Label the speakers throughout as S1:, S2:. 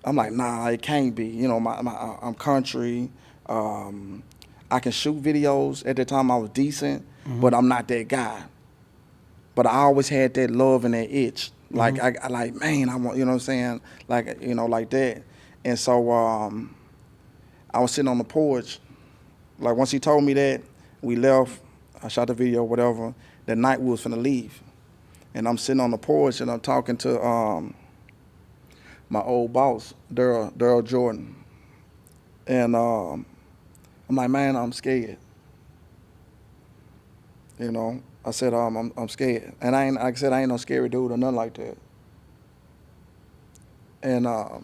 S1: I'm like, nah, it can't be. You know, I'm country. I can shoot videos. At the time, I was decent, but I'm not that guy. But I always had that love and that itch. Like, I like, man, I want, you know what I'm saying? Like, you know, like that. And so I was sitting on the porch. Like, once he told me that, we left. I shot the video, whatever. That night we was finna leave. And I'm sitting on the porch and I'm talking to my old boss, Daryl Jordan. And I'm like, man, I'm scared. You know, I said, I'm scared. And I ain't, like I said, I ain't no scary dude or nothing like that. And I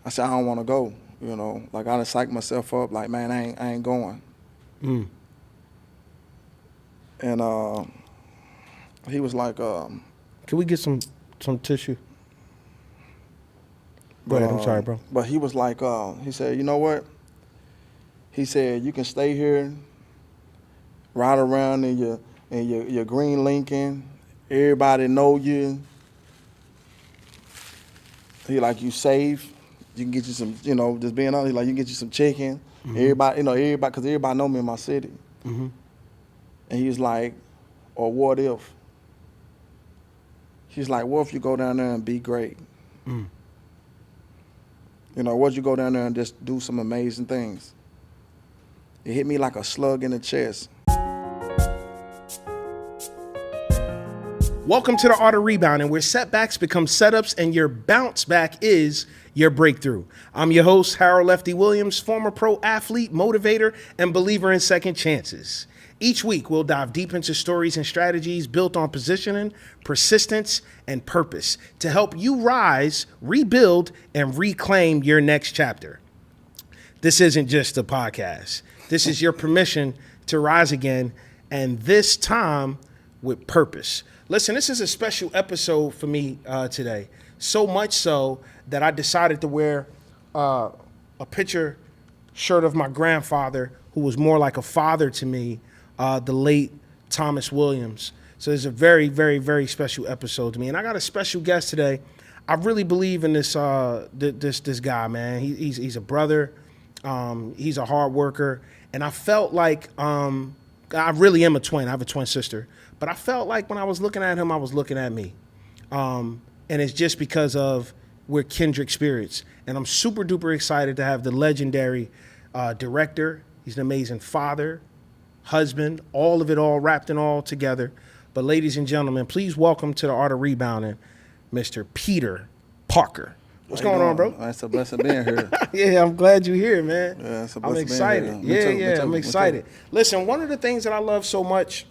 S1: said, I don't want to go. You know, like I done psyched myself up. Like, man, I ain't going. And he was like,
S2: can we get some tissue? Go ahead. I'm sorry, bro.
S1: But he was like, he said, you know what? He said, you can stay here, ride around in your green Lincoln. Everybody know you. He like, you safe. You can get you some, you know, just being honest, he like, you can get you some chicken. Everybody, because everybody know me in my city. And he was like, or what if? He's like, what if you go down there and be great? You know, what if you go down there and just do some amazing things? It hit me like a slug in the chest.
S2: Welcome to the Art of Rebounding, where setbacks become setups and your bounce back is your breakthrough. I'm your host, Harold Lefty Williams, former pro athlete, motivator, and believer in second chances. Each week, we'll dive deep into stories and strategies built on positioning, persistence, and purpose to help you rise, rebuild, and reclaim your next chapter. This isn't just a podcast. This is your permission to rise again, and this time with purpose. Listen, this is a special episode for me today. So much so that I decided to wear a picture shirt of my grandfather, who was more like a father to me, the late Thomas Williams. So it's a very, very, very special episode to me. And I got a special guest today. I really believe in this this guy, man. He's a brother. He's a hard worker. And I felt like I really am a twin. I have a twin sister. But I felt like when I was looking at him, I was looking at me. And it's just because of we're kindred spirits. And I'm super duper excited to have the legendary director. He's an amazing father, husband, all of it all wrapped in all together. But ladies and gentlemen, please welcome to the Art of Rebounding, Mr. Peter Parker. What's going on, bro?
S1: It's a blessing being here.
S2: Yeah, I'm glad you're here, man.
S1: Yeah, it's a
S2: I'm
S1: blessing
S2: excited.
S1: being here. Me too.
S2: I'm excited. Listen, one of the things that I love so much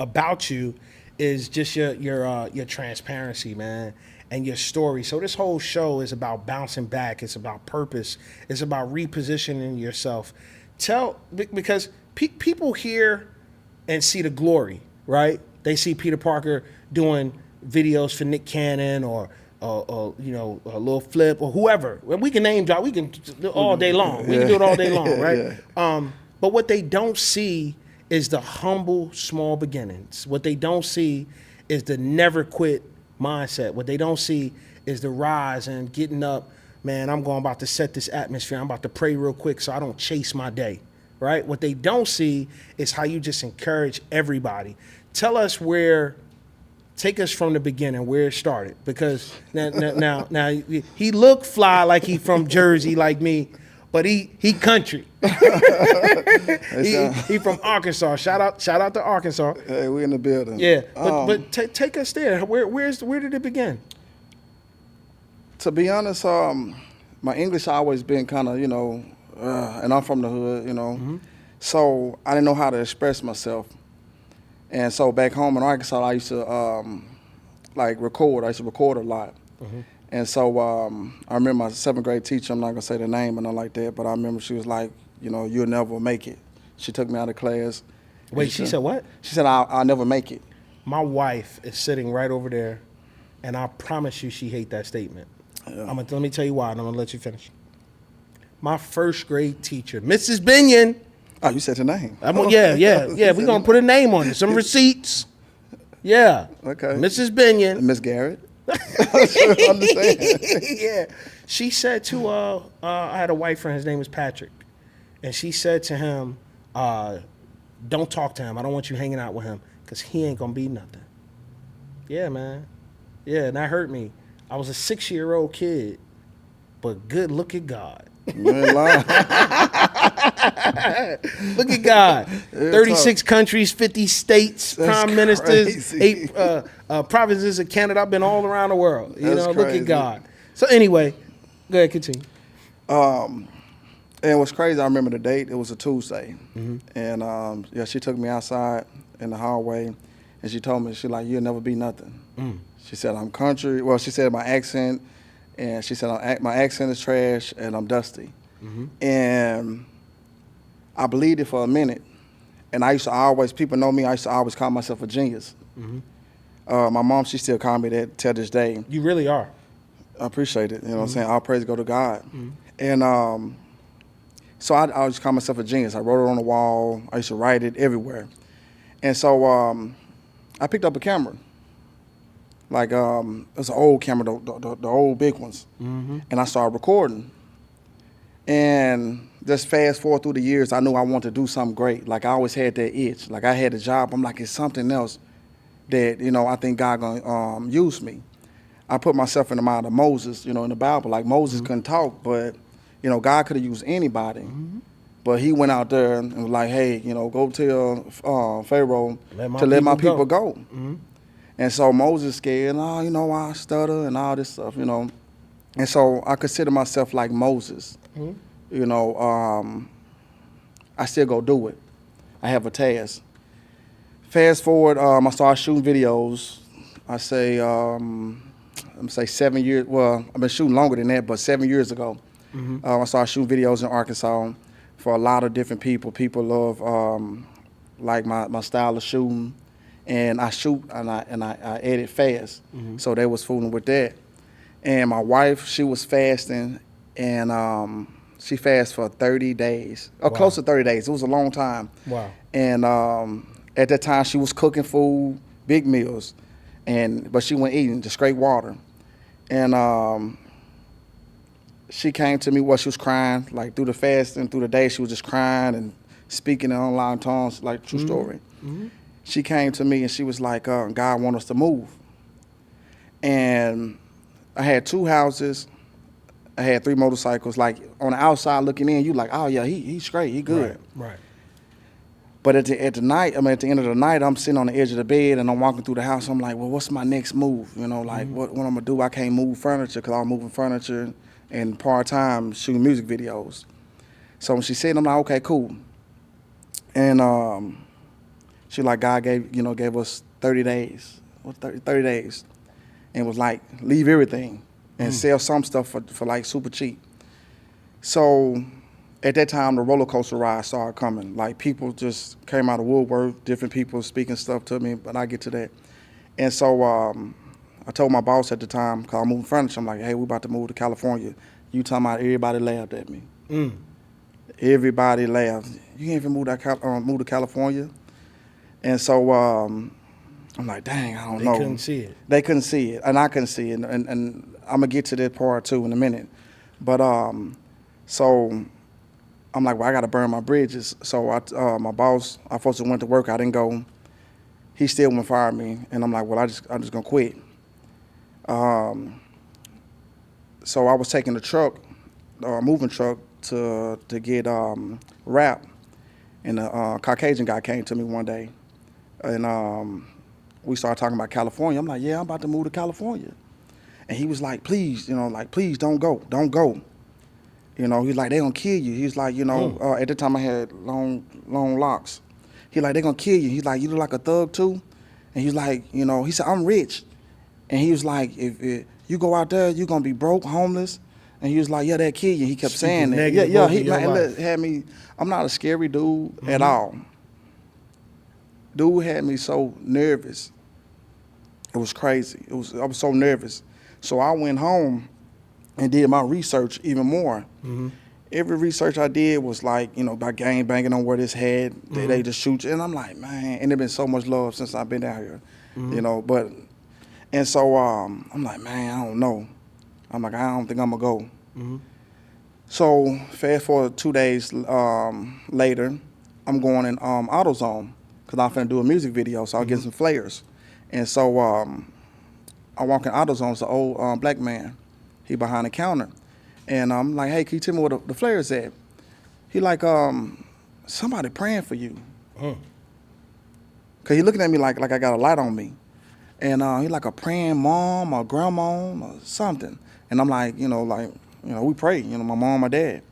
S2: about you is just your transparency, man, and your story. So this whole show is about bouncing back. It's about purpose. It's about repositioning yourself. Because people hear and see the glory, right? They see Peter Parker doing videos for Nick Cannon or you know, a little flip or whoever. We can name drop. We can do all day long. We can do it all day long, right? Yeah. But what they don't see is the humble, small beginnings. What they don't see is the never quit mindset. What they don't see is the rise and getting up. Man, I'm about to set this atmosphere. I'm about to pray real quick so I don't chase my day, right? What they don't see is how you just encourage everybody. Tell us take us from the beginning, where it started. Because now he look fly like he from Jersey like me, but he country. he from Arkansas. Shout out to Arkansas.
S1: Hey, we in the building.
S2: Yeah, but take us there. Where did it begin?
S1: To be honest, my English always been kind of, you know, and I'm from the hood, you know, so I didn't know how to express myself. And so back home in Arkansas, I used to record. I used to record a lot. And so I remember my 7th grade teacher, I'm not gonna say the name or nothing like that, but I remember she was like, you know, you'll never make it. She took me out of class.
S2: Wait, she said what?
S1: She said, I'll never make it.
S2: My wife is sitting right over there, and I promise you she hate that statement. Yeah. Let me tell you why, and I'm gonna let you finish. My 1st grade teacher, Mrs. Binion.
S1: Oh, you said her name.
S2: Yeah. We're going to put a name on it. Some receipts. Yeah.
S1: Okay.
S2: Mrs. Binion.
S1: Miss Garrett. Understand?
S2: Yeah. She said to I had a white friend, his name was Patrick, and she said to him, don't talk to him. I don't want you hanging out with him because he ain't gonna be nothing. Yeah, man. Yeah, and that hurt me. I was a 6-year-old kid, but good look at God.
S1: You ain't lying.
S2: Look at God.
S1: It's
S2: 36 countries, 50 states,
S1: That's
S2: prime ministers,
S1: crazy.
S2: 8 provinces of Canada. I've been all around the world. You
S1: That's
S2: know, look
S1: crazy.
S2: at God. So anyway, go ahead, continue.
S1: And what's crazy, I remember the date. It was a Tuesday, and yeah, she took me outside in the hallway, and she told me, she like, you'll never be nothing. She said, I'm country. Well, she said my accent, and she said my accent is trash, and I'm dusty. And I believed it for a minute, and I used to always, people know me, I used to always call myself a genius. My mom, she still call me that till this day.
S2: You really are.
S1: I appreciate it. You know what I'm saying? All praise go to God. And so I always call myself a genius. I wrote it on the wall. I used to write it everywhere. And so I picked up a camera. Like, it was an old camera, the old big ones. And I started recording. And just fast forward through the years, I knew I wanted to do something great. Like, I always had that itch. Like, I had a job. I'm like, it's something else that, you know, I think God gonna use me. I put myself in the mind of Moses, you know, in the Bible. Like, Moses couldn't talk, but, you know, God could have used anybody. But he went out there and was like, hey, you know, go tell Pharaoh to let my people go. And so Moses scared, oh, you know, I stutter and all this stuff, you know. And so I consider myself like Moses. You know, I still go do it. I have a task. Fast forward, I started shooting videos. I say, let me say 7 years. Well, I've been shooting longer than that, but 7 years ago, I started shooting videos in Arkansas for a lot of different people. People love like my style of shooting, and I shoot and I edit fast. So they was fooling with that. And my wife, she was fasting, and she fasted for 30 days, or close to 30 days. It was a long time.
S2: Wow.
S1: And at that time, she was cooking food, big meals, but she wasn't eating, just straight water. And she came to me, she was crying, like through the fasting, through the day, she was just crying and speaking in online tongues, like true story. She came to me and she was like, God want us to move. And I had 2 houses, I had 3 motorcycles. Like on the outside looking in, you like, oh yeah, he's straight, he good.
S2: Right.
S1: But at the end of the night, I'm sitting on the edge of the bed and I'm walking through the house. I'm like, well, what's my next move? You know, like what I'm gonna do? I can't move furniture because I'm moving furniture and part-time shooting music videos. So when she said, I'm like, okay, cool. And she like, God gave us 30 days. What 30 days? And was like, leave everything and sell some stuff for like super cheap. So at that time, the roller coaster ride started coming. Like people just came out of woodwork, different people speaking stuff to me, but I get to that. And so I told my boss at the time, because I'm moving furniture, I'm like, hey, we about to move to California. You talking about everybody laughed at me. Everybody laughed. You can't even move to California? And so I'm like, dang, I don't know.
S2: They couldn't see it.
S1: They couldn't see it, and I couldn't see it. And I'm going to get to that part, too, in a minute. But so I'm like, well, I got to burn my bridges. So my boss, I supposed to went to work. I didn't go. He still wouldn't fire me. And I'm like, well, I'm just going to quit. So I was taking the truck, moving truck, to get wrap. And a Caucasian guy came to me one day. And we started talking about California. I'm like, yeah, I'm about to move to California. And he was like, please, please don't go. Don't go. He's like, they gonna kill you. He's like, at the time I had long locks. He like, they gonna kill you. He's like, you look like a thug too. And he's like, he said, I'm rich. And he was like, if you go out there, you're gonna be broke, homeless. And he was like, yeah, they'll kill you. He kept saying that. Yeah, he had me, I'm not a scary dude at all. Dude had me so nervous. It was crazy. I was so nervous. So I went home and did my research even more. Every research I did was like, about gang banging on where this head, they just shoot you. And I'm like, man, and there's been so much love since I've been down here, but, And so I'm like, man, I don't know. I'm like, I don't think I'm gonna go. So fast forward 2 days later, I'm going in AutoZone because I'm finna do a music video, so I'll get some flares. And so I walk in AutoZone, it's an old black man. He behind the counter. And I'm like, hey, can you tell me where the flares at? He like, somebody praying for you. Cause he looking at me like I got a light on me. And he like a praying mom or grandma or something. And I'm like, we pray, my mom, my dad.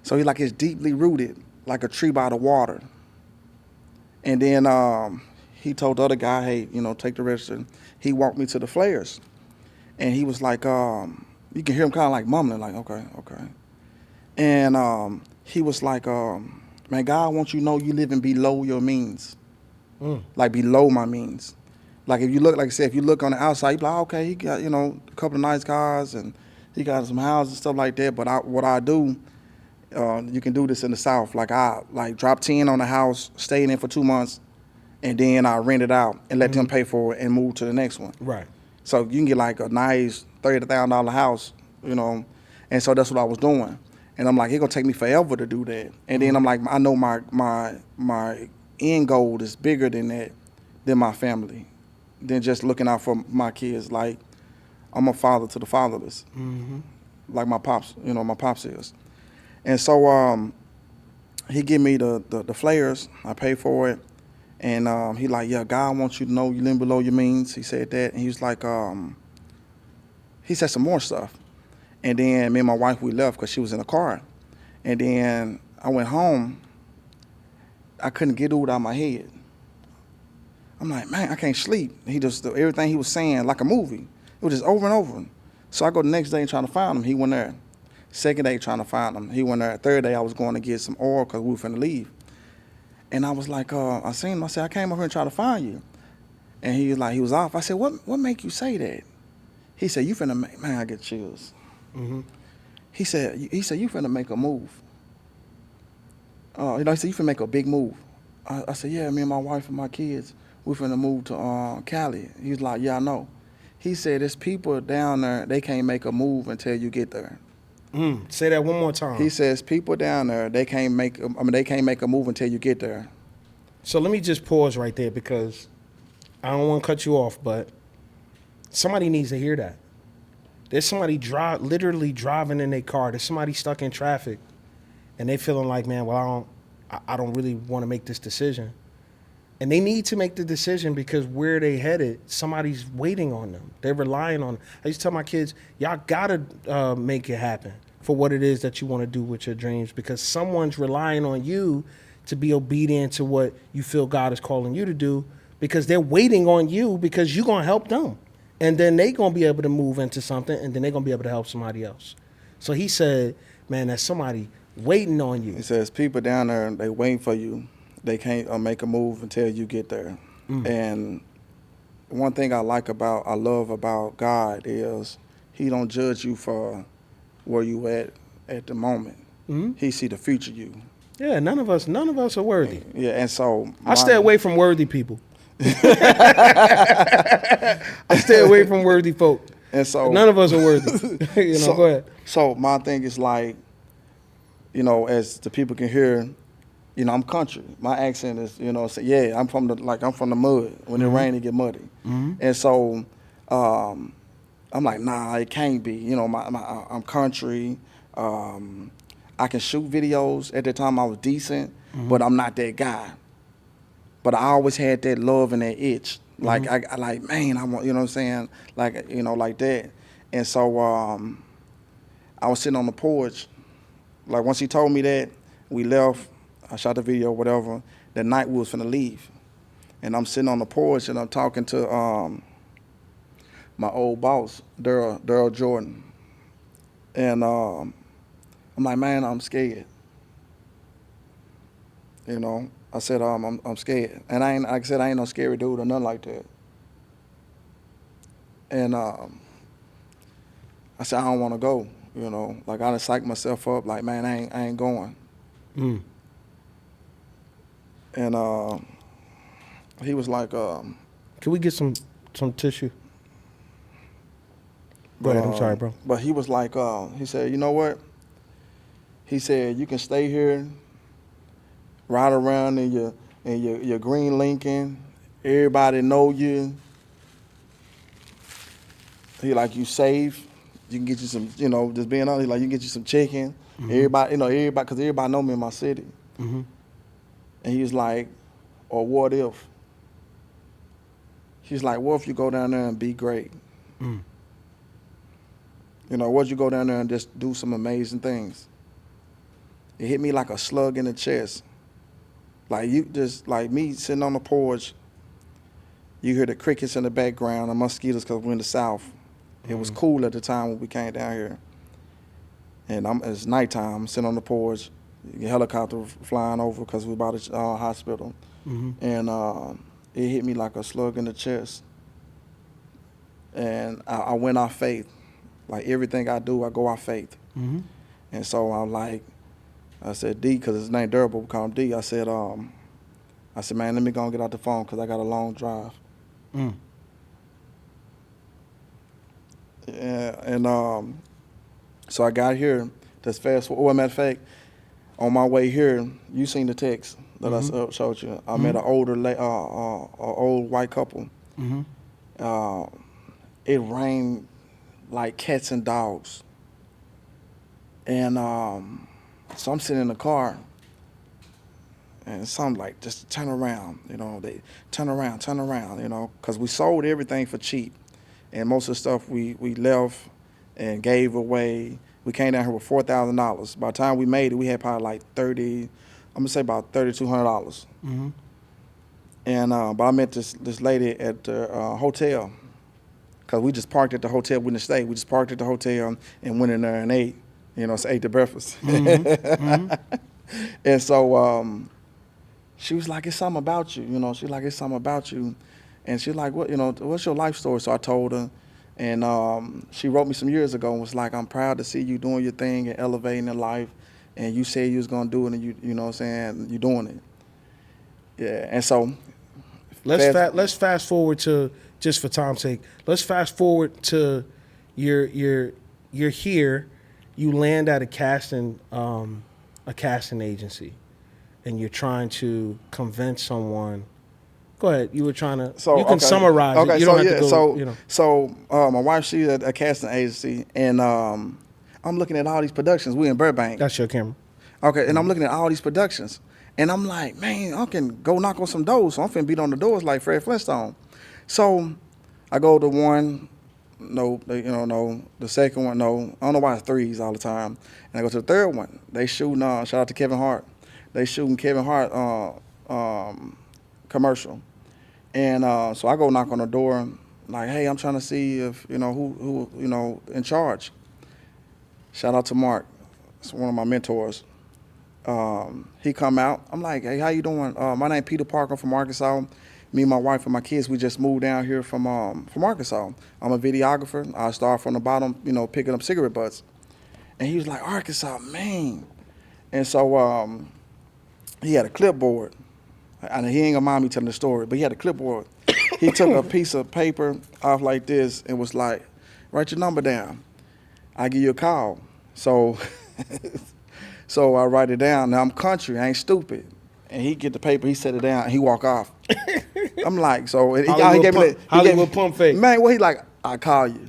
S1: So he like it's deeply rooted, like a tree by the water. And then he told the other guy, hey, take the register. He walked me to the flares. And he was like, you can hear him kind of like mumbling, like, okay. And he was like, man, God wants you to know you living below your means. Like below my means. Like if you look, like I said, if you look on the outside, you be like, okay, he got, a couple of nice cars and he got some houses and stuff like that. But what I do, you can do this in the South. Like I drop 10 on the house, stay in it for 2 months, and then I rent it out and let them pay for it and move to the next one.
S2: Right.
S1: So you can get like a nice $30,000 house, and so that's what I was doing. And I'm like, it's gonna take me forever to do that. And then I'm like, I know my end goal is bigger than that, than my family, than just looking out for my kids. Like I'm a father to the fatherless, like my pops, my pops is. And so he give me the flares. I pay for it. And he like, yeah, God wants you to know you live below your means. He said that. And he was like, he said some more stuff. And then me and my wife, we left because she was in the car. And then I went home. I couldn't get it out of my head. I'm like, man, I can't sleep. Everything he was saying, like a movie. It was just over and over. So I go the next day trying to find him. He went there. Second day trying to find him. He went there. Third day I was going to get some oil because we were finna leave. And I was like, I seen him. I said, I came up here and tried to find you. And he was like, he was off. I said, what make you say that? He said, you finna make, man, I get chills. He said, you finna make a move. He said, you finna make a big move. I said, yeah, me and my wife and my kids, we finna move to Cali. He was like, yeah, I know. He said, there's people down there, they can't make a move until you get there.
S2: Say that one more time.
S1: He says, people down there, they can't make a move until you get there.
S2: So let me just pause right there because I don't want to cut you off, but somebody needs to hear that. There's somebody literally driving in their car. There's somebody stuck in traffic, and they feeling like, man, well, I don't really want to make this decision. And they need to make the decision because where they headed, somebody's waiting on them. They're relying on them. I used to tell my kids, y'all got to make it happen for what it is that you want to do with your dreams because someone's relying on you to be obedient to what you feel God is calling you to do because they're waiting on you because you're going to help them. And then they're going to be able to move into something and then they're going to be able to help somebody else. So he said, man, there's somebody waiting on you.
S1: He says, people down there, they waiting for you. They can't make a move until you get there. And one thing I love about God is he don't judge you for where you at the moment. He see the future you.
S2: Yeah, none of us are worthy.
S1: Yeah, and so
S2: I stay away from worthy people. I stay away from worthy folk.
S1: And so
S2: none of us are worthy. Go ahead.
S1: So my thing is like, as the people can hear, I'm country. My accent is, I'm from the mud. When it rains, it get muddy. And so I'm like, nah, it can't be. I'm country. I can shoot videos. At the time, I was decent, but I'm not that guy. But I always had that love and that itch. Like, I like, man, I want, you know what I'm saying? Like, like that. And so I was sitting on the porch. Like, once he told me that, we left. I shot the video, whatever. That night we was finna leave. And I'm sitting on the porch and I'm talking to my old boss, Daryl Jordan. And I'm like, man, I'm scared. I said, I'm scared. And I ain't no scary dude or nothing like that. And I said, I don't want to go, Like, I done psyched myself up, like, man, I ain't going. And he was like,
S2: can we get some tissue? Go
S1: But
S2: ahead. I'm sorry, bro.
S1: but he was like, he said, you know what? He said you can stay here, ride around in your green Lincoln. Everybody know you. He like you safe. You can get you some, just being honest. Like you can get you some chicken. Everybody, because everybody know me in my city.
S2: Mm-hmm.
S1: And he was like, or what if? He's like, what if you go down there and be great?
S2: Mm.
S1: What if you go down there and just do some amazing things? It hit me like a slug in the chest. Like you just like me sitting on the porch. You hear the crickets in the background, the mosquitoes because we're in the South. It was cool at the time when we came down here. And it's nighttime. I'm sitting on the porch. A helicopter flying over because we're by the hospital.
S2: Mm-hmm.
S1: And it hit me like a slug in the chest. And I went off faith. Like everything I do, I go off faith.
S2: Mm-hmm.
S1: And so I said, D, because his name Durable, we call him D. I said, man, let me go and get out the phone because I got a long drive.
S2: Mm.
S1: Yeah, and so I got here. Just fast forward. Well, matter of fact, on my way here, you seen the text that I showed you. I met an old white couple.
S2: Mm-hmm.
S1: It rained like cats and dogs. And so I'm sitting in the car, and some like just turn around, they turn around, because we sold everything for cheap. And most of the stuff we left and gave away. We came down here with $4,000. By the time we made it, we had probably like I'm gonna say about $3,200.
S2: Mm-hmm.
S1: And but I met this lady at the hotel, because we just parked at the hotel. We didn't stay. We just parked at the hotel and went in there and ate. So ate the breakfast.
S2: Mm-hmm. Mm-hmm.
S1: And so she was like, "It's something about you." She's like, "It's something about you." And she's like, "What? What's your life story?" So I told her. And she wrote me some years ago and was like, "I'm proud to see you doing your thing and elevating in life. And you said you was going to do it, and you know what I'm saying, you're doing it." Yeah. And so
S2: Let's fast forward to, just for time's sake, let's fast forward to you're here, you land at a casting agency, and you're trying to convince someone. Go ahead. You were trying to. You can summarize it. You don't have to go.
S1: So my wife, she's at a casting agency, and I'm looking at all these productions. We in Burbank.
S2: That's your camera.
S1: Okay, and I'm looking at all these productions, and I'm like, man, I can go knock on some doors. So I'm finna beat on the doors like Fred Flintstone. So I go to one, no, no. The second one, no. I don't know why it's threes all the time. And I go to the third one. They shooting. Shout out to Kevin Hart. They shooting Kevin Hart commercial. And so I go knock on the door, like, "Hey, I'm trying to see if who in charge." Shout out to Mark. It's one of my mentors. He come out. I'm like, "Hey, how you doing? My name Peter Parker from Arkansas. Me, my wife, and my kids, we just moved down here from Arkansas. I'm a videographer. I start from the bottom, picking up cigarette butts." And he was like, "Arkansas, man." And so he had a clipboard. And he ain't gonna mind me telling the story, but he had a clipboard. He took a piece of paper off like this and was like, "Write your number down. I'll give you a call." So so I write it down. Now I'm country, I ain't stupid. And he get the paper, he set it down, and he walk off. I'm like, so and he gave me
S2: Hollywood pump fake.
S1: Man, he like, "I'll call you."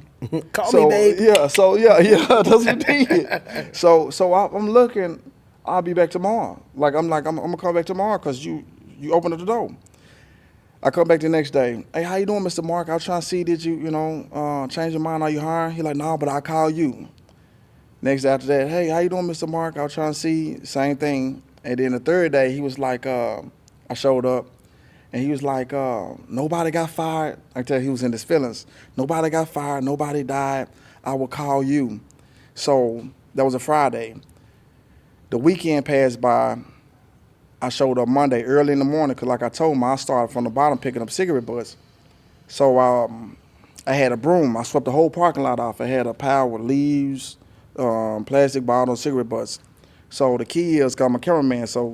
S2: Call me, babe.
S1: Yeah, that's what he did. So I'm looking, I'll be back tomorrow. I'm gonna come back tomorrow because you opened up the door. I come back the next day. "Hey, how you doing, Mr. Mark? I was trying to see, did you, change your mind? Are you hiring?" He like, "No, but I'll call you." Next day after that, "Hey, how you doing, Mr. Mark? I was trying to see." Same thing. And then the third day, he was like, I showed up, and he was like, "Nobody got fired." I tell you, he was in his feelings. "Nobody got fired. Nobody died. I will call you." So that was a Friday. The weekend passed by. I showed up Monday early in the morning because, like I told him, I started from the bottom picking up cigarette butts. So I had a broom. I swept the whole parking lot off. I had a pile with leaves, plastic bottles, cigarette butts. So the key is, I'm a cameraman, so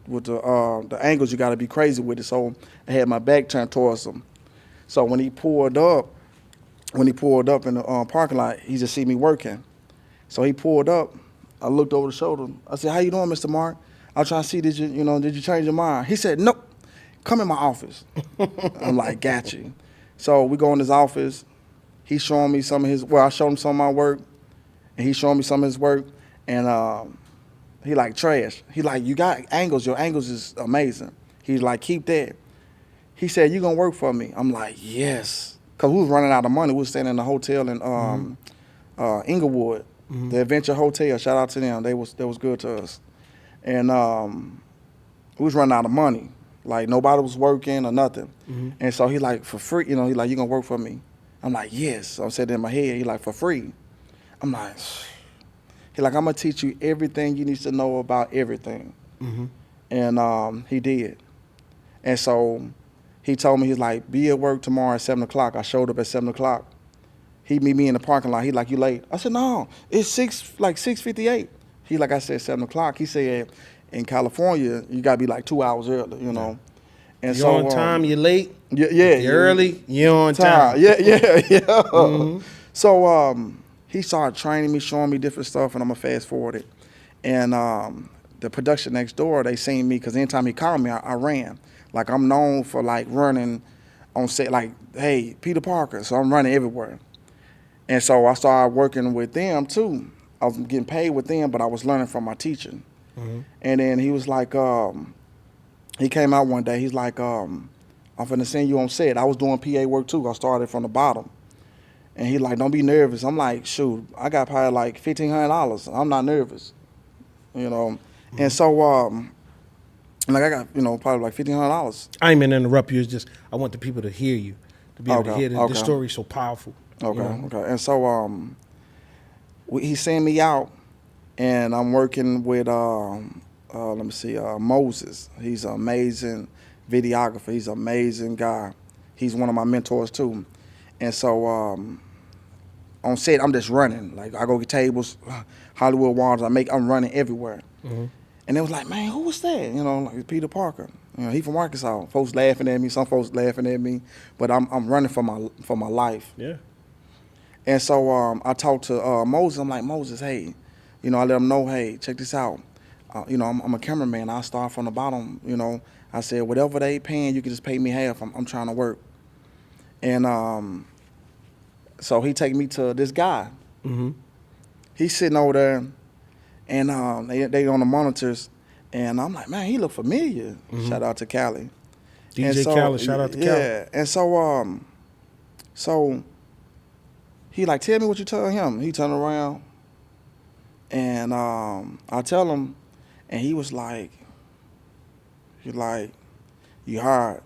S1: with the angles, you got to be crazy with it. So I had my back turned towards him. So when he pulled up, when he pulled up in the parking lot, he just see me working. So he pulled up. I looked over the shoulder. I said, "How you doing, Mr. Mark? I was trying to see, did you change your mind?" He said, "Nope, come in my office." I'm like, "Got you." So we go in his office. He's showing me some of his, I showed him some of my work, and he's showing me some of his work, and he like, "Trash." He like, "You got angles. Your angles is amazing." He's like, "Keep that." He said, "You gonna work for me?" I'm like, "Yes." Because we was running out of money. We was staying in a hotel in Inglewood, the Adventure Hotel. Shout out to them. They was good to us. And we was running out of money. Like, nobody was working or nothing. And so he like, "For free," he like, "You gonna work for me?" I'm like, "Yes." So I said in my head, he like, "For free?" I'm like, he like, "I'm gonna teach you everything you need to know about everything." And he did. And so he told me, he's like, "Be at work tomorrow at 7 o'clock. I showed up at 7 o'clock. He meet me in the parking lot. He like, "You late?" I said, "No, it's 6:58. He like, "I said 7 o'clock. He said, "In California, you gotta be like 2 hours early. And
S2: You're
S1: so
S2: on time, you're late.
S1: yeah,
S2: If you're early, you're on time.
S1: Yeah. So he started training me, showing me different stuff, and I'm gonna fast forward it. And the production next door, they seen me because anytime he called me, I ran. Like, I'm known for like running on set, like, "Hey, Peter Parker." So I'm running everywhere. And so I started working with them too. I was getting paid with them, but I was learning from my teacher. And then he was like, he came out one day. He's like, "I'm finna send you on set." I was doing PA work too. I started from the bottom. And he like, "Don't be nervous." I'm like, "Shoot, I got paid like $1,500. I'm not nervous. And so, like, I got, probably like $1,500.
S2: I ain't mean to interrupt you. It's just I want the people to hear you, to be able to
S1: Okay,
S2: hear the
S1: okay.
S2: story so powerful.
S1: Okay. And so, he sent me out, and I'm working with, let me see, Moses. He's an amazing videographer. He's an amazing guy. He's one of my mentors too. And so, on set, I'm just running. Like, I go get tables, Hollywood Walls. I'm running everywhere. And it was like, "Man, who was that?" Like, it's Peter Parker. He from Arkansas. Folks laughing at me. Some folks laughing at me, but I'm running for my life.
S2: Yeah.
S1: And so I talked to Moses. I'm like, "Moses, hey, I let him know, hey, check this out. I'm a cameraman. I start from the bottom. I said, whatever they paying, you can just pay me half. I'm trying to work." And so he take me to this guy. He's sitting over there, and they on the monitors, and I'm like, "Man, he look familiar." Shout out to Cali.
S2: DJ Khaled, shout out to Khaled.
S1: Yeah, and so he like, "Tell me what you tell him." He turned around, and I tell him, and he was like, "You hard,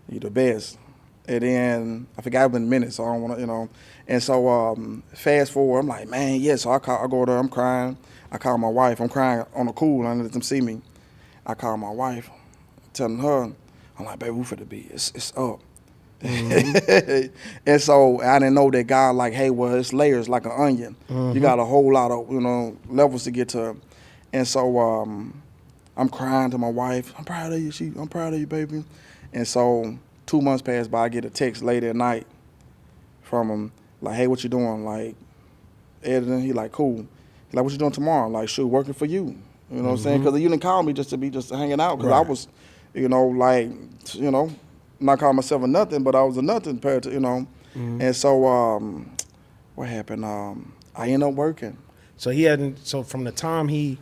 S1: you the best." And then I forgot it been a minute, so I don't want to. And so fast forward, I'm like, "Man, yeah." So I go there, I'm crying. I call my wife. I'm crying on the cool. I let them see me. I call my wife, telling her, I'm like, "Baby, we finna be, it's up." And so I didn't know that God, like, hey, well, it's layers like an onion. You got a whole lot of levels to get to. And so I'm crying to my wife. "I'm proud of you. I'm proud of you, baby." And so 2 months passed by. I get a text late at night from him, like, "Hey, what you doing?" Like, editing. He like, "Cool." He like, "What you doing tomorrow?" Like, "Shoot, working for you." You know what I'm saying? Because you didn't call me just to be hanging out. Because I was, not calling myself a nothing, but I was a nothing compared to. And so what happened? I ended up working.
S2: So he hadn't. So from the time he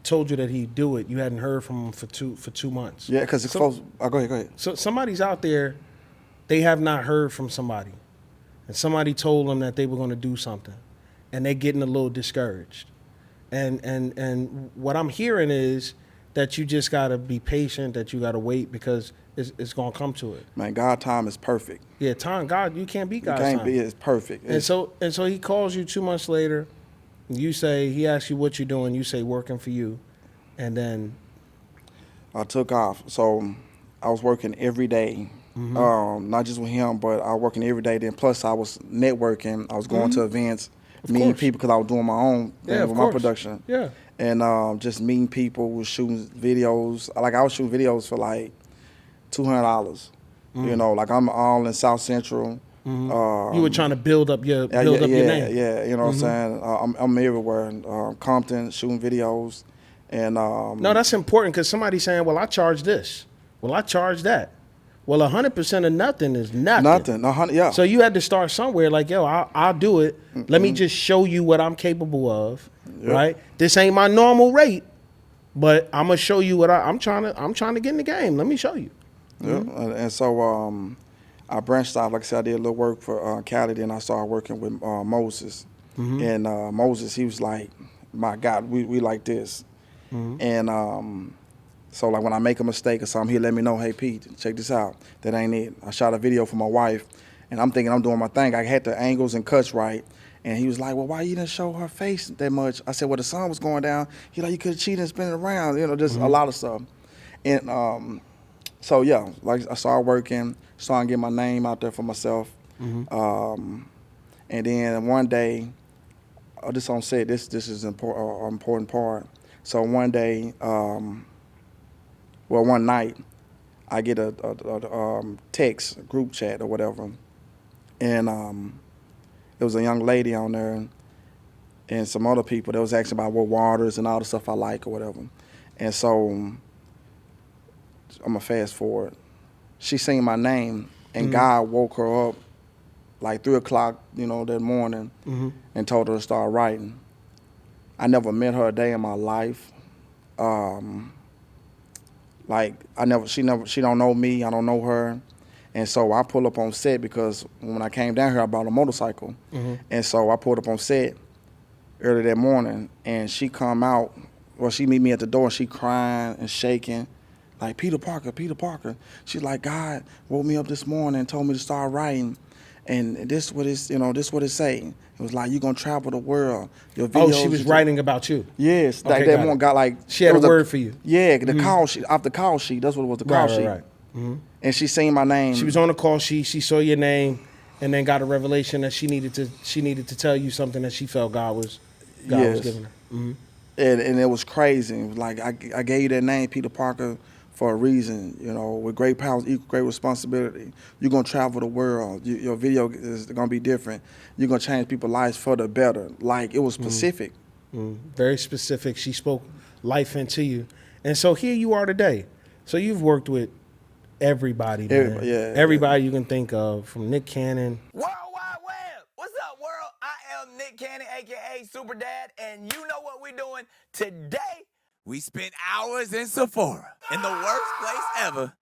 S2: told you that he'd do it, you hadn't heard from him for 2 months.
S1: Yeah, because it's close. Go ahead.
S2: So somebody's out there, they have not heard from somebody, and somebody told them that they were going to do something, and they're getting a little discouraged. And what I'm hearing is that you just got to be patient, that you got to wait because it's going to come to it.
S1: Man, God time is perfect.
S2: Yeah, time, God, you can't beat God's time.
S1: You can't be, it's perfect.
S2: And so he calls you 2 months later. You say, he asks you what you're doing. You say, working for you. And then
S1: I took off. So I was working every day, not just with him, but I was working every day. Then plus I was networking. I was going to events, meeting people because I was doing my own thing with my production.
S2: Yeah.
S1: And just meeting people, was shooting videos. Like, I was shooting videos for like $200. Like, I'm all in South Central.
S2: You were trying to build up your
S1: Yeah,
S2: your
S1: yeah,
S2: name.
S1: yeah. You know what I'm saying? I'm everywhere. Compton, shooting videos, and
S2: No, that's important because somebody's saying, "Well, I charge this. Well, I charge that." Well, 100% of nothing is nothing.
S1: nothing. 100, yeah.
S2: So you had to start somewhere. Like, yo, I'll do it. Let me just show you what I'm capable of.
S1: Yep.
S2: Right? This ain't my normal rate, but I'm gonna show you what I'm trying to get in the game. Let me show you.
S1: Yeah, and so I branched out. Like I said, I did a little work for Cali, then I started working with Moses. And Moses, he was like, "My God, we like this." And so like when I make a mistake or something, he'll let me know, "Hey Pete, check this out. That ain't it." I shot a video for my wife, and I'm thinking I'm doing my thing. I had the angles and cuts right. And he was like, "Well, why you didn't show her face that much?" I said, "Well, the sun was going down." He like, "You could have cheated and spin it around." You know, just a lot of stuff. And so yeah, like I started working, started getting my name out there for myself. And then one day, this on set, this is important part. So one day, one night, I get a text, group chat or whatever, and it was a young lady on there and some other people that was asking about what waters and all the stuff I like or whatever. And so I'm gonna fast forward. She seen my name, and God woke her up like 3 o'clock, that morning, and told her to start writing. I never met her a day in my life. She don't know me, I don't know her. And so I pull up on set because when I came down here, I brought a motorcycle. And so I pulled up on set early that morning, and she come out, she meet me at the door, and she crying and shaking, like, Peter Parker. She's like, God woke me up this morning and told me to start writing. And this what it say. It was like, you're going to travel the world. Your videos.
S2: Oh, she was writing about you.
S1: Yes.
S2: Okay,
S1: Like that one got like.
S2: She had a word for you.
S1: Yeah, the call sheet, off the call sheet. That's what it was, the call sheet.
S2: Right.
S1: And she seen my name.
S2: She was on the call sheet. She saw your name, and then got a revelation that she needed to tell you something that she felt God was giving her.
S1: And it was crazy. It was like, I gave you that name, Peter Parker, for a reason. With great powers equal great responsibility. You're gonna travel the world. Your video is gonna be different. You're gonna change people's lives for the better. Like, it was specific.
S2: Very specific. She spoke life into you, and so here you are today. So you've worked with everybody, man. Everybody you can think of, from Nick Cannon.
S3: World Wide Web. What's up, world? I am Nick Cannon, a.k.a. Super Dad, and you know what we're doing today? We spent hours in Sephora, in the worst place ever,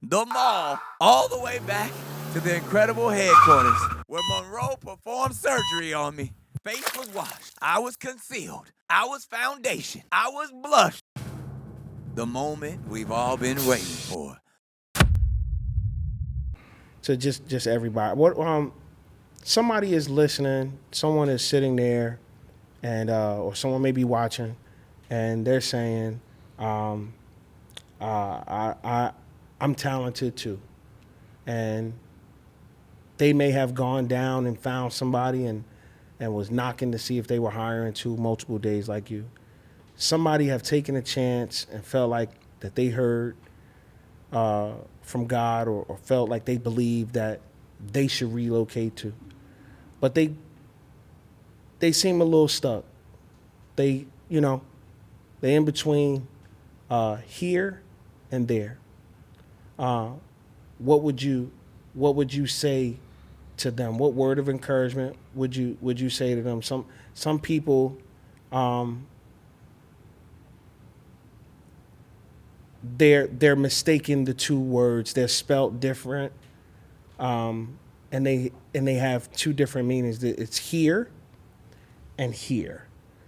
S3: the mall, all the way back to the incredible headquarters, where Monroe performed surgery on me. Face was washed. I was concealed. I was foundation. I was blush. The moment we've all been waiting for.
S2: To just everybody. What somebody is listening, someone is sitting there, and or someone may be watching, and they're saying, I'm talented too, and they may have gone down and found somebody and was knocking to see if they were hiring too multiple days like you. Somebody have taken a chance and felt like that they heard from God or felt like they believed that they should relocate to. But they seem a little stuck. They in between here and there. What would you say to them? What word of encouragement would you say to them? Some people they're mistaking the two words. They're spelt different, and they have two different meanings. It's here and here.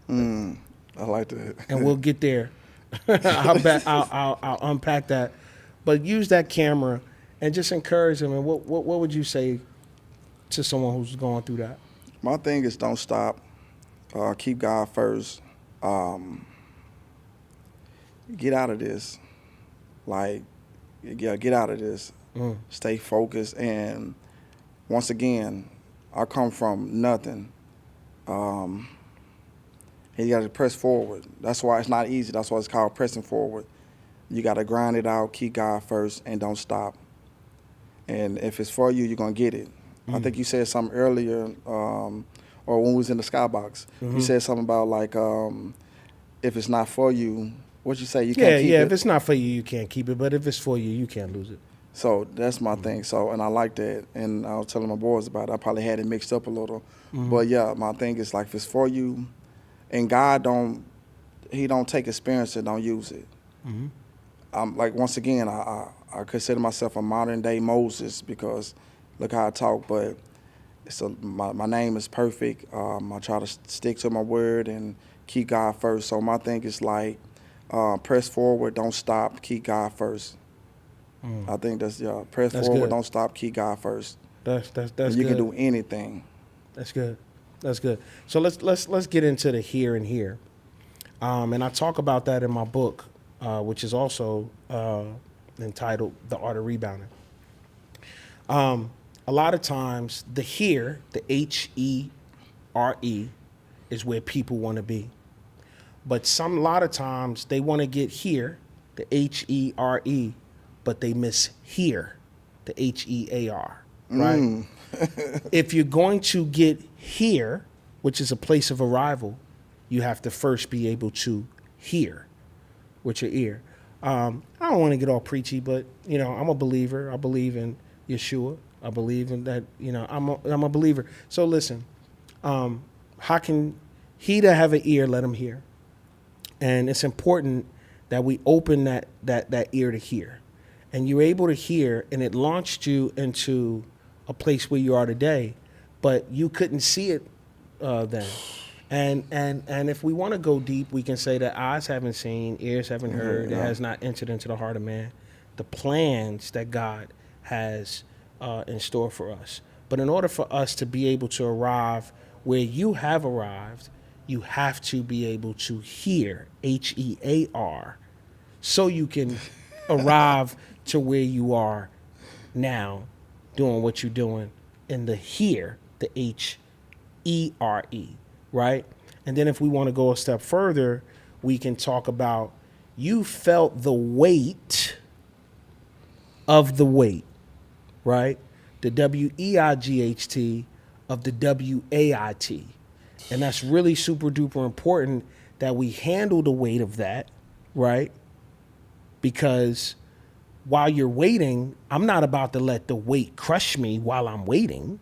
S1: I like that.
S2: And we'll get there. I'll unpack that, but use that camera and just encourage them. And what would you say to someone who's going through that?
S1: My thing is, don't stop. Keep God first. Get out of this. Get out of this. Stay focused. And once again, I come from nothing. And you got to press forward. That's why it's not easy. That's why it's called pressing forward. You got to grind it out, keep God first, and don't stop. And if it's for you, you're going to get it. I think you said something earlier, or when we was in the skybox, you said something about like if it's not for you, what you say? You can't keep it.
S2: If it's not for you, you can't keep it. But if it's for you, you can't lose it.
S1: So that's my thing. So, and I like that. And I was telling my boys about it. I probably had it mixed up a little. But yeah, my thing is like if it's for you, and God he don't take experience and don't use it. I'm like, once again, I consider myself a modern day Moses because look how I talk. But my name is perfect. I try to stick to my word and keep God first. So my thing is like, press forward, don't stop, keep God first. I think that's press forward,
S2: good.
S1: don't stop, keep God first.
S2: That's
S1: You
S2: good.
S1: can do anything.
S2: That's good. That's good. So let's get into the here and here, and I talk about that in my book, which is also entitled "The Art of Rebounding." A lot of times, the here, the HERE, is where people want to be, but a lot of times they want to get here, the HERE, but they miss here, the HEAR. Right? If you're going to get here, which is a place of arrival, you have to first be able to hear with your ear. I don't want to get all preachy, but I'm a believer. I believe in Yeshua. I believe in that. I'm a believer. So listen, how can he that have an ear let him hear? And it's important that we open that ear to hear, and you're able to hear, and it launched you into a place where you are today, but you couldn't see it then. And if we want to go deep, we can say that eyes haven't seen, ears haven't heard, it has not entered into the heart of man, the plans that God has in store for us. But in order for us to be able to arrive where you have arrived, you have to be able to hear, HEAR, so you can arrive to where you are now, doing what you're doing in the here, the HERE, right? And then if we want to go a step further, we can talk about you felt the weight of the weight, right? The WEIGHT of the WAIT. And that's really super duper important that we handle the weight of that, right? Because while you're waiting, I'm not about to let the weight crush me while I'm waiting,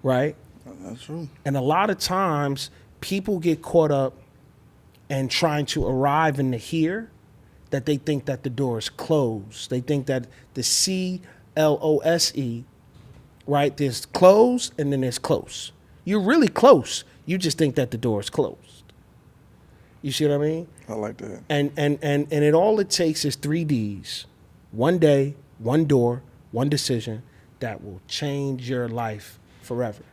S2: right?
S1: That's true.
S2: And a lot of times people get caught up in trying to arrive in the here that they think that the door is closed. They think that the CLOSE, right? There's close and then there's close. You're really close. You just think that the door is closed. You see what I mean?
S1: I like that.
S2: And it takes is 3 Ds. One day, one door, one decision that will change your life forever.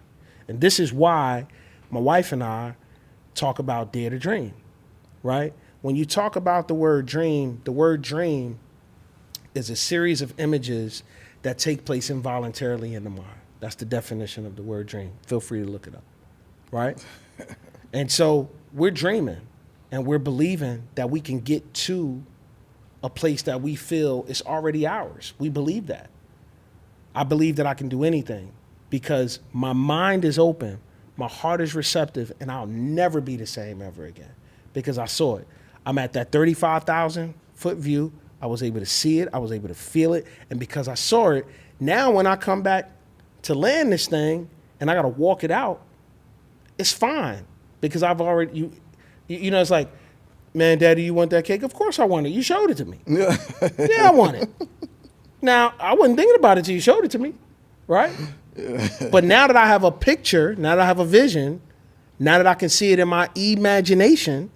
S2: And this is why my wife and I talk about dare to dream, right? When you talk about the word dream is a series of images that take place involuntarily in the mind. That's the definition of the word dream. Feel free to look it up, right? And so we're dreaming and we're believing that we can get to a place that we feel is already ours. We believe that. I believe that I can do anything because my mind is open, my heart is receptive, and I'll never be the same ever again because I saw it. I'm at that 35,000 foot view. I was able to see it. I was able to feel it. And because I saw it, now when I come back to land this thing and I got to walk it out, it's fine because I've already, it's like, man, Daddy, you want that cake? Of course I want it. You showed it to me. Yeah, I want it. Now, I wasn't thinking about it till you showed it to me, right? But now that I have a picture, now that I have a vision, now that I can see it in my imagination,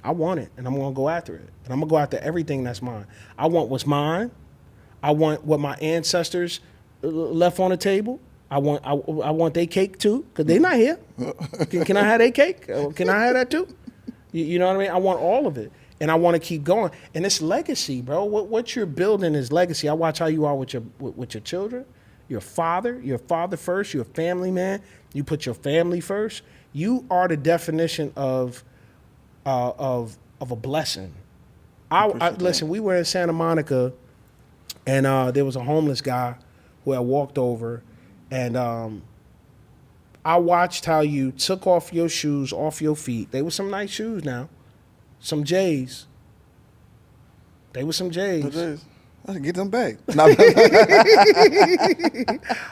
S2: I want it, and I'm going to go after it. And I'm going to go after everything that's mine. I want what's mine. I want what my ancestors left on the table. I want their cake, too, because they're not here. Can I have their cake? Can I have that, too? You know what I mean? I want all of it, and I want to keep going. And it's legacy, bro. What you're building is legacy. I watch how you are with your children. You're a father first. You're a family man. You put your family first. You are the definition of a blessing. Listen, we were in Santa Monica, and there was a homeless guy who had walked over, And I watched how you took off your shoes off your feet. They were some nice shoes now. Some J's. They were some J's.
S1: I should get them back.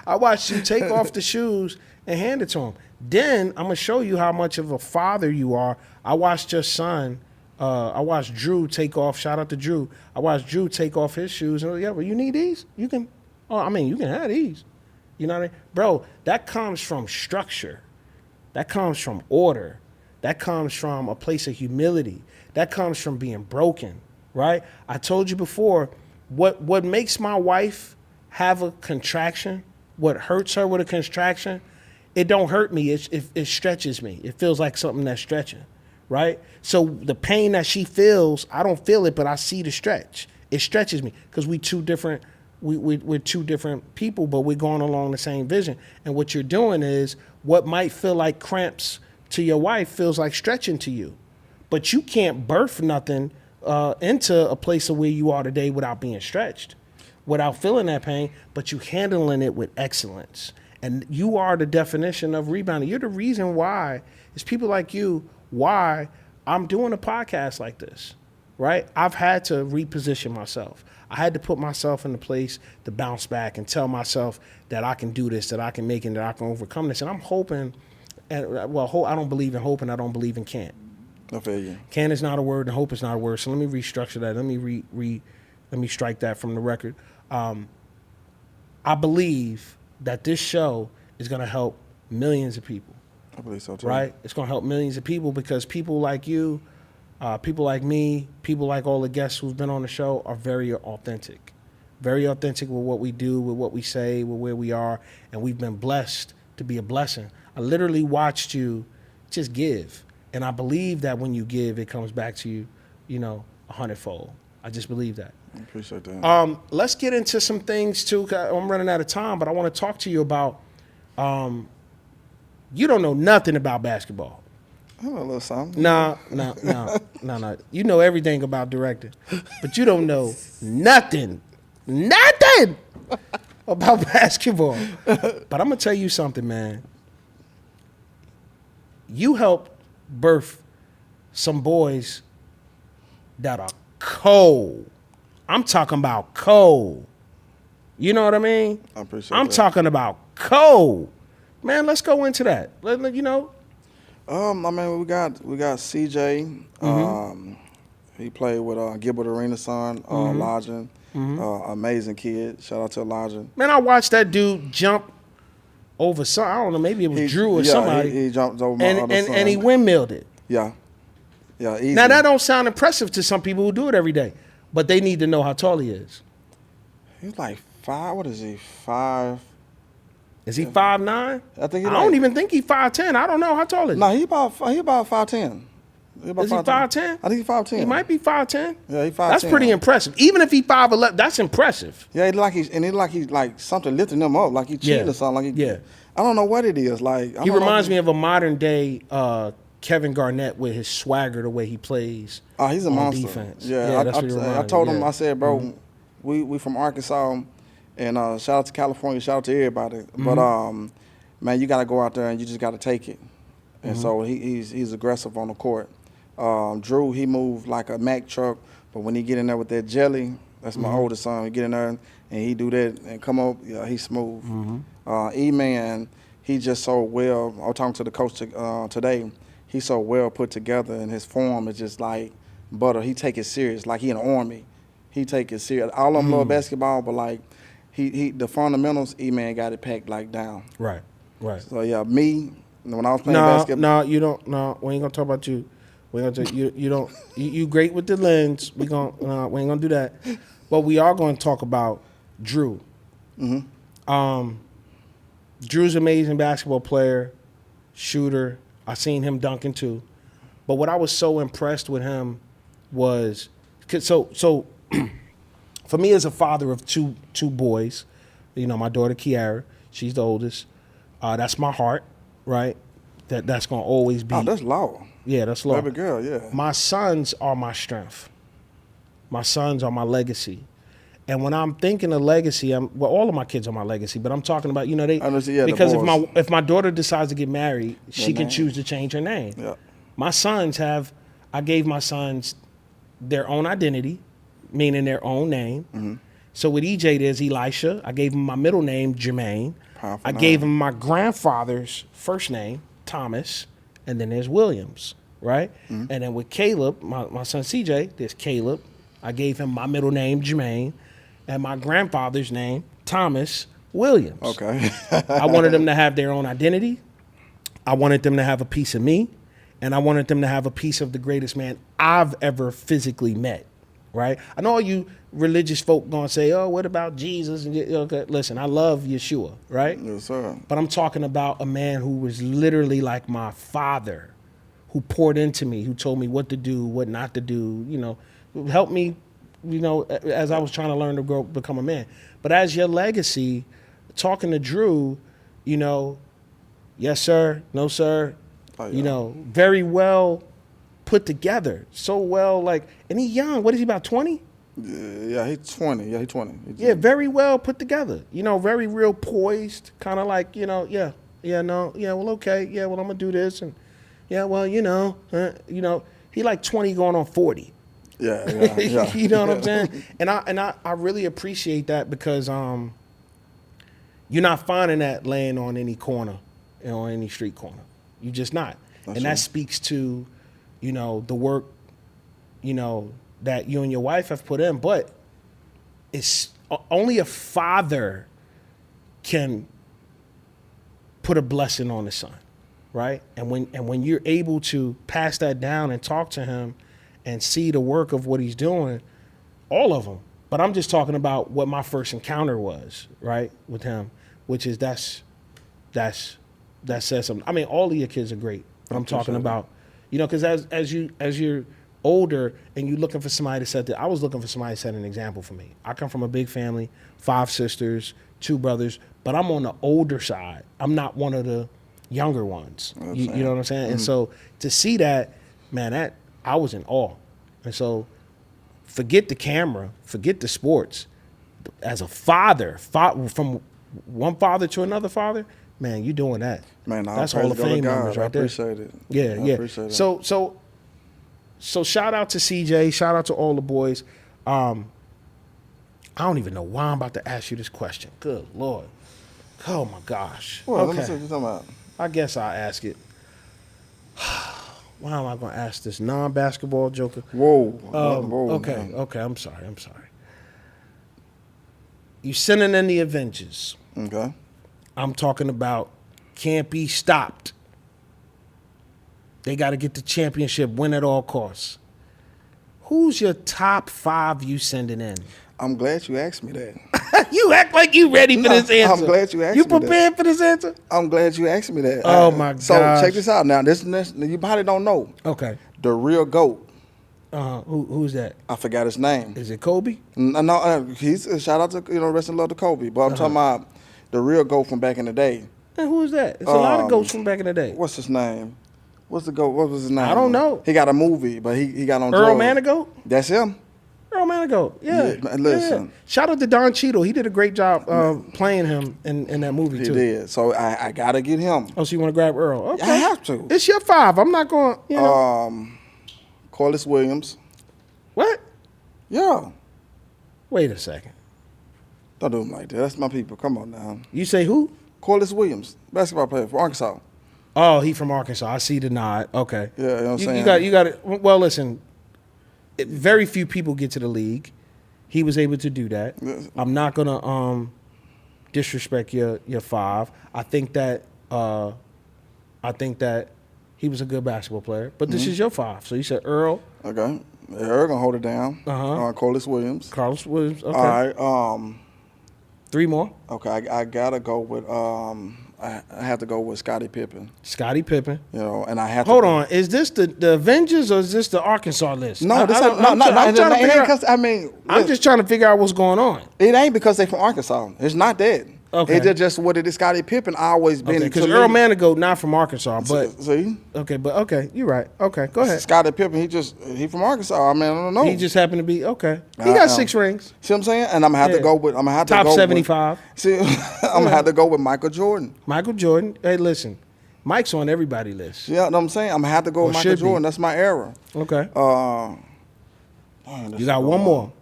S2: I watched you take off the shoes and hand it to him. Then I'm gonna show you how much of a father you are. I watched your son. I watched Drew take off. Shout out to Drew. I watched Drew take off his shoes. And yeah, well, you need these? You can. Oh, I mean, you can have these. You know what I mean, bro? That comes from structure. That comes from order. That comes from a place of humility. That comes from being broken, right? I told you before. What makes my wife have a contraction, what hurts her with a contraction, it don't hurt me. It stretches me. It feels like something that's stretching, right? So the pain that she feels, I don't feel it, but I see the stretch. It stretches me because we're two different people, but we're going along the same vision. And what you're doing is what might feel like cramps to your wife feels like stretching to you. But you can't birth nothing into a place of where you are today without being stretched, without feeling that pain, but you handling it with excellence. And you are the definition of rebounding. You're the reason why, it's people like you, why I'm doing a podcast like this, right? I've had to reposition myself. I had to put myself in a place to bounce back and tell myself that I can do this, that I can make it, that I can overcome this. And I'm hoping, I don't believe in hoping, I don't believe in can't.
S1: I feel you.
S2: Can is not a word, and hope is not a word. So let me restructure that. Let me strike that from the record. I believe that this show is going to help millions of people.
S1: I believe so too.
S2: Right? It's going to help millions of people because people like you, people like me, people like all the guests who've been on the show are very authentic with what we do, with what we say, with where we are, and we've been blessed to be a blessing. I literally watched you just give. And I believe that when you give, it comes back to you, 100-fold. I just believe that.
S1: I appreciate that.
S2: Let's get into some things too. 'Cause I'm running out of time, but I want to talk to you about. You don't know nothing about basketball.
S1: I know a little something.
S2: No. You know everything about directing, but you don't know nothing about basketball. But I'm gonna tell you something, man. You helped birth some boys that are cold. I'm talking about cold. You know what I mean?
S1: I appreciate
S2: I'm
S1: that.
S2: talking about cold. Man, let's go into that.
S1: I mean, we got CJ. He played with Gilbert Arena's son, Elijah. Amazing kid. Shout out to Elijah.
S2: Man, I watched that dude jump over some. I don't know, maybe it was Drew or somebody.
S1: He jumped over my other son.
S2: And he windmilled it.
S1: Yeah, easy.
S2: Now that don't sound impressive to some people who do it every day, but they need to know how tall he is.
S1: He's like 5. What is he? 5.
S2: Is he 5'9"?
S1: I think.
S2: I don't even think he's 5'10". I don't know how tall is he.
S1: No, he about 5'10".
S2: Is he 5'10"?
S1: I think he's 5'10".
S2: He might be 5'10".
S1: Yeah, he's 5'10".
S2: That's pretty impressive. Even if he's 5'11", that's impressive.
S1: Yeah, he's like something lifting him up, like he cheating or something. Like I don't know what it is. Like
S2: he reminds me of a modern day Kevin Garnett with his swagger, the way he plays.
S1: Oh, he's a monster.
S2: Defense.
S1: Yeah,
S2: that's what he reminds me.
S1: I told him. I said, bro, we from Arkansas, and shout out to California, shout out to everybody. But man, you got to go out there and you just got to take it. And so he's aggressive on the court. Drew, he moved like a Mack truck, but when he get in there with that jelly, that's my oldest son. He get in there and he do that and come up, he's smooth. E-Man, he just so well. I was talking to the coach today. He's so well put together, and his form is just like butter. He take it serious, like he in the Army. He take it serious. All of them love basketball, but like he the fundamentals, E-Man got it packed like down.
S2: Right.
S1: So yeah, me when I was playing basketball.
S2: No, you don't. No, we ain't gonna talk about you. We ain't gonna you don't. You great with the lens. We ain't gonna do that. But we are going to talk about Drew. Drew's an amazing basketball player, shooter. I seen him dunking too. But what I was so impressed with him was, so for me as a father of two boys, my daughter Kiara, she's the oldest. That's my heart, right? That's gonna always be.
S1: Oh, that's law.
S2: Yeah, that's law.
S1: Baby girl, yeah.
S2: My sons are my strength. My sons are my legacy. And when I'm thinking of legacy, all of my kids are my legacy, but I'm talking about, they,
S1: I understand, yeah,
S2: because
S1: divorce.
S2: if my daughter decides to get married, she can
S1: name.
S2: choose to change her name.
S1: Yeah.
S2: My sons I gave my sons their own identity, meaning their own name.
S1: Mm-hmm.
S2: So with EJ, there's Elisha. I gave him my middle name, Jermaine.
S1: Powerful
S2: I
S1: name.
S2: gave him my grandfather's first name, Thomas, and then there's Williams, right?
S1: Mm-hmm.
S2: And then with Caleb, my son CJ, there's Caleb. I gave him my middle name, Jermaine, and my grandfather's name, Thomas Williams.
S1: Okay.
S2: I wanted them to have their own identity. I wanted them to have a piece of me, and I wanted them to have a piece of the greatest man I've ever physically met, right? I know all you religious folk gonna say, oh, what about Jesus? And okay, listen, I love Yeshua, right?
S1: Yes, sir.
S2: But I'm talking about a man who was literally like my father, who poured into me, who told me what to do, what not to do, helped me, as I was trying to learn to grow, become a man. But as your legacy, talking to Drew, yes, sir, no, sir,
S1: Oh, yeah.
S2: very well put together. So well, and he's young. What is he, about 20?
S1: Yeah, he's 20. Yeah, he's 20.
S2: Yeah, very well put together. Very real poised, kind of like, well, okay, yeah, well, I'm gonna do this, and yeah, well, he like 20 going on 40.
S1: Yeah.
S2: You know what I'm saying? And I really appreciate that because you're not finding that laying on any corner, on any street corner. You're just not.
S1: That's
S2: and that
S1: true.
S2: speaks to, the work, that you and your wife have put in. But it's only a father can put a blessing on his son, right? And when you're able to pass that down and talk to him and see the work of what he's doing, all of them. But I'm just talking about what my first encounter was, right, with him, which is that says something. I mean, all of your kids are great, but I'm talking about, because as you're older and you're looking for somebody to set I was looking for somebody to set an example for me. I come from a big family, 5 sisters, 2 brothers, but I'm on the older side. I'm not one of the younger ones. You know what I'm saying? Mm-hmm. And so to see that, man, I was in awe. And so forget the camera, forget the sports. As a father, from one father to another father, man, you doing that.
S1: Man,
S2: that's Hall of Fame numbers right there.
S1: I appreciate it.
S2: Yeah,
S1: I
S2: yeah.
S1: appreciate it.
S2: So shout out to CJ, shout out to all the boys. I don't even know why I'm about to ask you this question. Good Lord. Oh my gosh.
S1: Well, let me see what you're talking about.
S2: I guess I'll ask it. Why am I going to ask this non-basketball joker?
S1: Whoa.
S2: Okay,
S1: man.
S2: okay. I'm sorry. You sinning in the Avengers.
S1: Okay.
S2: I'm talking about can't be stopped. They got to get the championship, win at all costs. Who's your top 5 you sending in?
S1: I'm glad you asked me that.
S2: You act like you ready for this answer.
S1: I'm glad you asked me that.
S2: You prepared for this answer?
S1: I'm glad you asked me that.
S2: Oh, my
S1: So
S2: gosh.
S1: check this out now. This you probably don't know.
S2: Okay.
S1: The real GOAT.
S2: Who's that?
S1: I forgot his name.
S2: Is it Kobe?
S1: No, he's a shout out to rest in love to Kobe. But I'm talking about the real GOAT from back in the day.
S2: And who's that? It's a lot of GOATs from back in the day.
S1: What's his name? What's the GOAT? What was his name?
S2: I don't know.
S1: He got a movie, but he got on
S2: Earl
S1: drugs.
S2: Manigault?
S1: That's him.
S2: Earl Manigault. Yeah.
S1: Yeah, listen.
S2: Yeah. Shout out to Don Cheadle. He did a great job playing him in that movie,
S1: He
S2: too.
S1: did. So I got to get him.
S2: Oh, so you want to grab Earl? Okay.
S1: I have to.
S2: It's your 5. I'm not going, you know.
S1: Corliss Williams.
S2: What?
S1: Yeah.
S2: Wait a second.
S1: Don't do him like that. That's my people. Come on now.
S2: You say who?
S1: Corliss Williams, basketball player for Arkansas.
S2: Oh, he from Arkansas. I see the nod. Okay.
S1: Yeah, you know what I'm saying?
S2: You got it. Well, listen, very few people get to the league. He was able to do that.
S1: Yes.
S2: I'm not going to disrespect your 5. I think that he was a good basketball player. But this is your 5. So you said Earl.
S1: Okay. Earl gonna hold it down. Corliss Williams.
S2: Carlos Williams. Okay.
S1: All right.
S2: 3 more.
S1: Okay, I gotta go with I have to go with Scottie Pippen.
S2: Scottie Pippen.
S1: You know, and I have
S2: Hold
S1: to
S2: on. Is this the Avengers or is this the Arkansas list?
S1: No, this ain't,
S2: I'm trying to figure out.
S1: because I mean
S2: I'm just trying to figure out what's going on.
S1: it ain't because they from Arkansas. It's not that.
S2: Okay.
S1: It's just what it is. Scottie Pippen always been.
S2: Because Earl Manigault not from Arkansas, but
S1: see.
S2: okay, you're right. Okay, go ahead.
S1: Scottie Pippen, he from Arkansas. I mean, I don't know.
S2: He just happened to be okay. He got 6 rings.
S1: See what I'm saying? And I'm gonna have to go with.
S2: Top 75.
S1: See, I'm gonna have to go with Michael Jordan.
S2: Michael Jordan. Hey, listen, Mike's on everybody's list.
S1: Yeah, know what I'm saying? I'm gonna have to go with Michael Jordan. That's my era.
S2: Okay.
S1: Man,
S2: you got one more.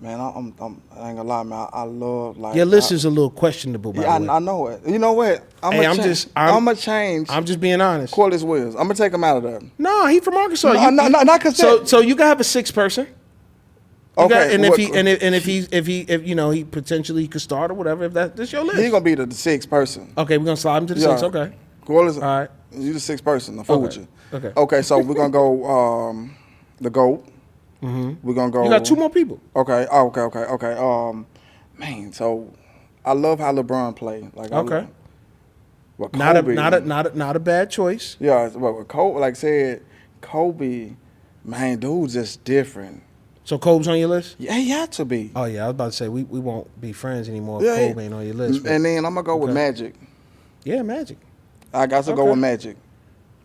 S1: Man, I ain't gonna lie, man. I love like
S2: your list is a little questionable. By the way.
S1: I know it. You know what? I'm gonna change.
S2: I'm just being honest.
S1: Corliss Williams. I'm gonna take him out of there.
S2: No, he from Arkansas.
S1: Not cause
S2: so you can have a 6th person.
S1: Okay,
S2: if he potentially could start or whatever. If that's your list,
S1: he's gonna be the 6th person.
S2: Okay, we're gonna slide him to the 6th. Okay.
S1: Corliss,
S2: all right.
S1: You the 6th person. I fool with you.
S2: Okay.
S1: Okay, so we're gonna go the GOAT. Mm-hmm. We're gonna go.
S2: You got 2 more people.
S1: Okay. Okay. Man, so I love how LeBron played. Like,
S2: okay.
S1: Kobe,
S2: not a bad choice.
S1: Yeah, but with Kobe, like I said, Kobe, man, dude's just different.
S2: So Kobe's on your list?
S1: Yeah, he had to be.
S2: Oh yeah, I was about to say we won't be friends anymore if Kobe ain't on your list.
S1: And then I'm gonna go with Magic.
S2: Yeah, Magic.
S1: I got to go with Magic.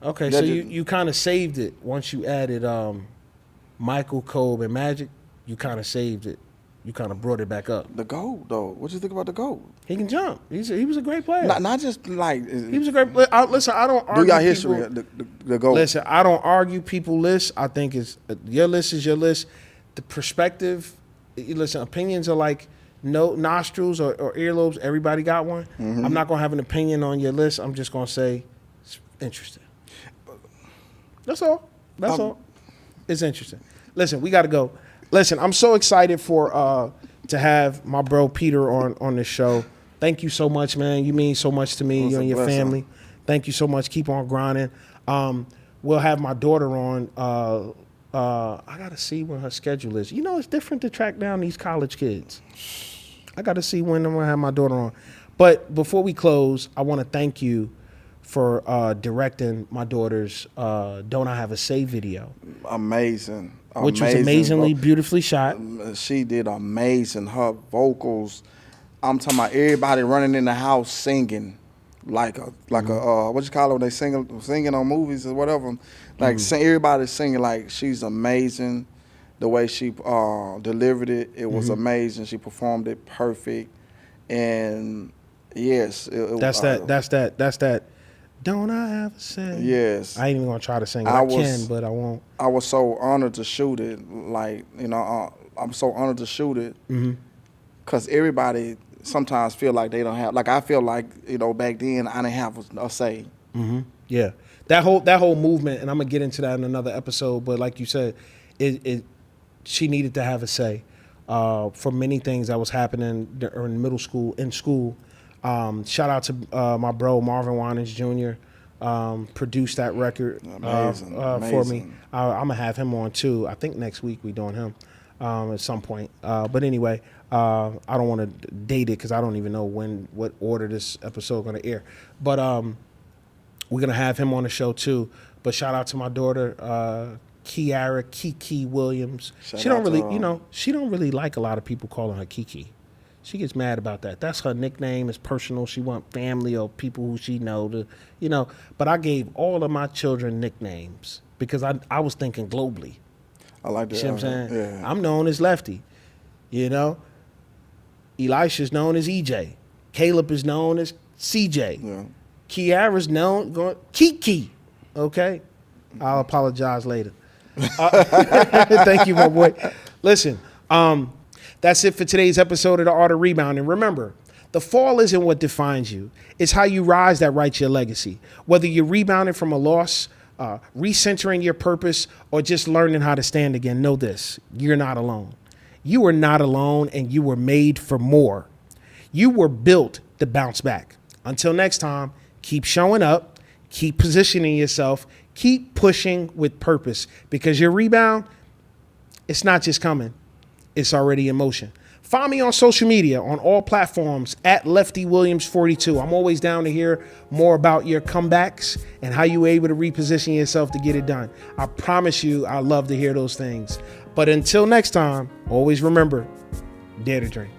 S2: Okay, so you kind of saved it once you added Michael, Kobe, and Magic. You kind of saved it. You kind of brought it back up.
S1: The GOAT, though. What you think about the GOAT?
S2: He can jump. He was a great player.
S1: Not just like
S2: he was a great player. Listen, I don't argue.
S1: Do y'all history? The GOAT.
S2: Listen, I don't argue people lists. I think it's your list is your list. The perspective. Listen, opinions are like no nostrils or earlobes. Everybody got one. Mm-hmm. I'm not gonna have an opinion on your list. I'm just gonna say it's interesting. That's all. That's all. It's interesting. Listen, we got to go. Listen, I'm so excited for to have my bro Peter on the show. Thank you so much, man. You mean so much to me, you and your family. Thank you so much. Keep on grinding. We'll have my daughter on. I got to see when her schedule is. You know, it's different to track down these college kids. I got to see when I'm going to have my daughter on. But before we close, I want to thank you for directing my daughter's Don't I Have a Say video.
S1: Amazing.
S2: Which was amazingly, beautifully shot.
S1: She did amazing. Her vocals, I'm talking about everybody running in the house singing like a what you call it when they singing on movies or whatever. Like everybody's singing like she's amazing. The way she delivered it, it was amazing. She performed it perfect. And yes,
S2: that's that. Don't I have a say?
S1: Yes.
S2: I ain't even gonna try to sing it. I can, but I won't.
S1: I was so honored to shoot it. Like, you know, I'm so honored to shoot it. Because everybody sometimes feel like they don't have. Like I feel like, you know, back then I didn't have a say.
S2: Yeah, that whole movement, and I'm gonna get into that in another episode. But like you said, she needed to have a say for many things that was happening in middle school, in school. Shout out to my bro Marvin Winans Jr. Produced that record for me. I'm gonna have him on too. I think next week we doing him at some point. But anyway, I don't want to date it because I don't even know what order this episode gonna air. But we're gonna have him on the show too. But shout out to my daughter Kiara Kiki Williams. She don't really like a lot of people calling her Kiki. She gets mad about that. That's her nickname. It's personal. She want family or people who she know to, you know. But I gave all of my children nicknames because I was thinking globally.
S1: I like that.
S2: You see what I'm saying?
S1: Yeah.
S2: I'm known as Lefty, you know. Elisha's known as EJ. Caleb is known as CJ. Yeah. Kiara's known Kiki. Okay? I'll apologize later. Thank you, my boy. Listen, that's it for today's episode of the Art of Rebounding. Remember, the fall isn't what defines you. It's how you rise that writes your legacy. Whether you're rebounding from a loss, recentering your purpose, or just learning how to stand again, know this: you're not alone. You are not alone, and you were made for more. You were built to bounce back. Until next time, keep showing up, keep positioning yourself, keep pushing with purpose, because your rebound, it's not just coming. It's already in motion. Find me on social media on all platforms at Lefty Williams 42. I'm always down to hear more about your comebacks and how you were able to reposition yourself to get it done. I promise you, I love to hear those things. But until next time, always remember, dare to dream.